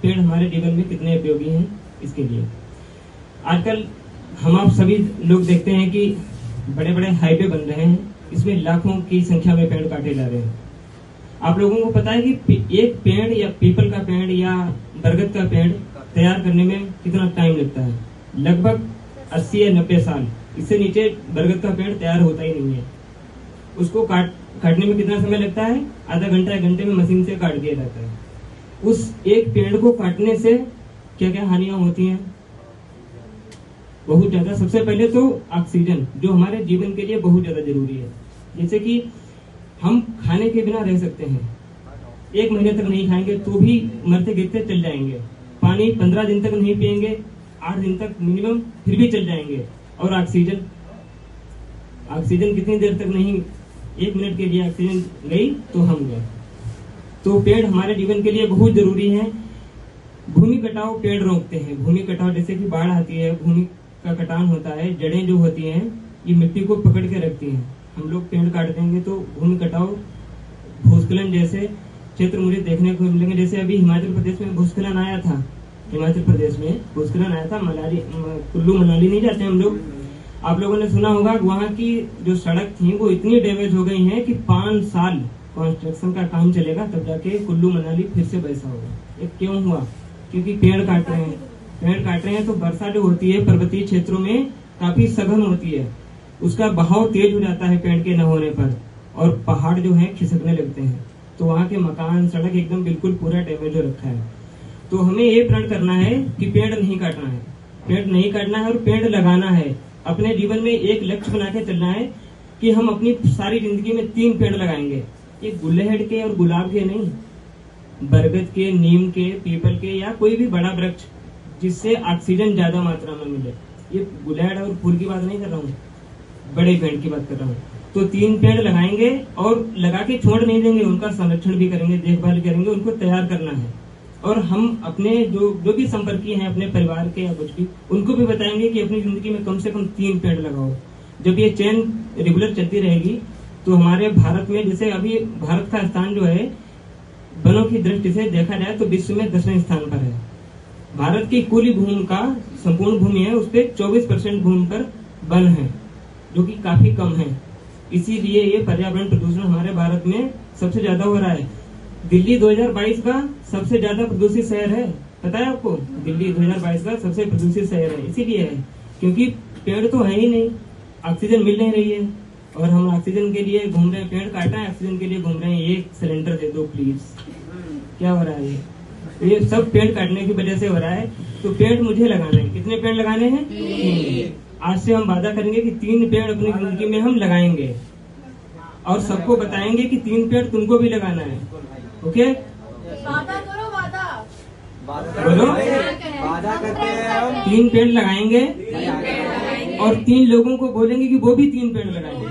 पेड़ हमारे जीवन में कितने उपयोगी हैं इसके लिए। आजकल हम आप सभी लोग देखते हैं कि बड़े बड़े हाईवे बन रहे हैं, इसमें लाखों की संख्या में पेड़ काटे जा रहे हैं। आप लोगों को पता है कि एक पेड़ या पीपल का पेड़ या बरगद का पेड़ तैयार करने में कितना टाइम लगता है? लगभग 80 या 90 साल। इससे नीचे बरगद का पेड़ तैयार होता ही नहीं है। उसको काटने में कितना समय लगता है? आधा घंटा 1 घंटे में मशीन से काट दिया जाता है। उस एक पेड़ को काटने से क्या क्या हानियां होती हैं? बहुत ज्यादा। सबसे पहले तो ऑक्सीजन, जो हमारे जीवन के लिए बहुत ज्यादा जरूरी है। जैसे कि हम खाने के बिना रह सकते हैं, 1 महीने तक नहीं खाएंगे तो भी मरते गिरते चल जाएंगे। पानी 15 दिन तक नहीं पिएंगे, 8 दिन तक मिनिमम, फिर भी चल जाएंगे। और ऑक्सीजन कितनी देर तक नहीं, 1 मिनट के लिए ऑक्सीजन गई तो हम गए। तो पेड़ हमारे जीवन के लिए बहुत जरूरी है। भूमि कटाव पेड़ रोकते हैं। भूमि कटाव जैसे कि बाढ़ आती है, भूमि का कटान होता है, जड़ें जो होती हैं ये मिट्टी को पकड़ के रखती हैं। हम लोग पेड़ काट देंगे तो भूमि कटाव, भूस्खलन जैसे क्षेत्र मुझे देखने को मिलेंगे। जैसे अभी हिमाचल प्रदेश में भूस्खलन आया था, कुल्लू मनाली नहीं जाते हम लोग, आप लोगों ने सुना होगा। वहाँ की जो सड़क थी वो इतनी डैमेज हो गई है कि 5 साल कंस्ट्रक्शन का काम चलेगा तब जाके कुल्लू मनाली फिर से वैसा होगा। ये क्यों हुआ? क्योंकि पेड़ काट रहे हैं। पेड़ काट रहे हैं तो वर्षा जो होती है पर्वतीय क्षेत्रों में काफी सघन होती है, उसका बहाव तेज हो जाता है पेड़ के न होने पर, और पहाड़ जो है खिसकने लगते हैं। तो वहाँ के मकान, सड़क एकदम बिल्कुल पूरा डैमेज हो रखा है। तो हमें ये प्रण करना है कि पेड़ नहीं काटना है, पेड़ नहीं काटना है और पेड़ लगाना है। अपने जीवन में एक लक्ष्य बना के चलना है कि हम अपनी सारी जिंदगी में 3 पेड़ लगाएंगे। ये गुल्लहड़ के और गुलाब के नहीं, बरगद के, नीम के, पीपल के या कोई भी बड़ा वृक्ष जिससे ऑक्सीजन ज्यादा मात्रा में मिले। ये गुल्लहड़ और फूल की बात नहीं कर रहा हूँ, बड़े पेड़ की बात कर रहा हूँ। तो 3 पेड़ लगाएंगे और लगा के छोड़ नहीं देंगे, उनका संरक्षण भी करेंगे, देखभाल करेंगे, उनको तैयार करना है। और हम अपने जो भी संपर्की हैं अपने परिवार के या कुछ भी, उनको भी बताएंगे कि अपनी जिंदगी में कम से कम 3 पेड़ लगाओ। जब ये चेन रेगुलर चलती रहेगी तो हमारे भारत में, जैसे अभी भारत का स्थान जो है वनों की दृष्टि से देखा जाए तो विश्व में 10वें स्थान पर है। भारत की कुल भूमि का संपूर्ण भूमि है, उस पर 24% भूमि पर वन है, जो कि काफी कम है। इसीलिए ये पर्यावरण प्रदूषण हमारे भारत में सबसे ज्यादा हो रहा है। दिल्ली 2022 का सबसे ज्यादा प्रदूषित शहर है, पता है आपको? दिल्ली 2022 का सबसे प्रदूषित शहर है। इसीलिए है क्योंकि पेड़ तो है ही नहीं, ऑक्सीजन मिल नहीं रही है, और हम ऑक्सीजन के लिए घूम रहे हैं। पेड़ काटा है, ऑक्सीजन के लिए घूम रहे हैं। एक सिलेंडर दे दो प्लीज। क्या हो रहा है ये सब पेड़ काटने की वजह से हो रहा है। तो पेड़ मुझे लगाने हैं। कितने पेड़ लगाने हैं? 3। आज से हम वादा करेंगे कि 3 पेड़ अपनी जिंदगी में हम लगाएंगे, और सबको बताएंगे कि 3 पेड़ तुमको भी लगाना है। ओके? वादा करो, वादा बोलो, वादा करते हैं हम 3 पेड़ लगाएंगे और 3 लोगों को बोलेंगे कि वो भी 3 पेड़ लगाएंगे।